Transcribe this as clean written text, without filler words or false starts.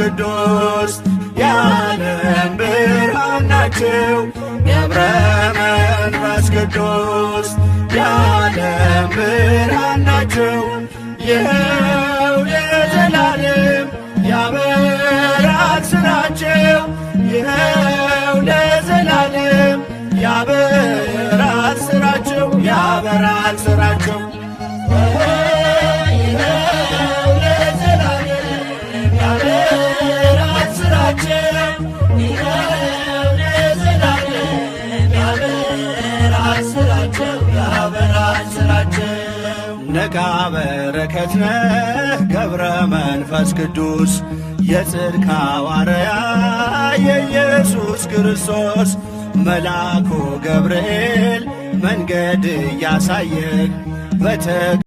ቅዱስ የዓለም ብርሃን ናቸው። ገብረ መንፈስ ቅዱስ የዓለም ብርሃን ናቸው። ይኸው ለዘላለም ያበራል ስራቸው። ይኸው ለዘላለም ያበራል ስራቸው። ያበራል ስራቸው። ይኸው ለዘላለም ያበራል ስራቸው። ይኸው ለዘላለም ያበራል ስራቸው። ያበራል ስራቸው። ነቃ በረከት ነህ ገብረ መንፈስ ቅዱስ የጽድቅ ሐዋርያ የኢየሱስ ክርስቶስ መልአኩ ገብርኤል መንገድ እያሳየህ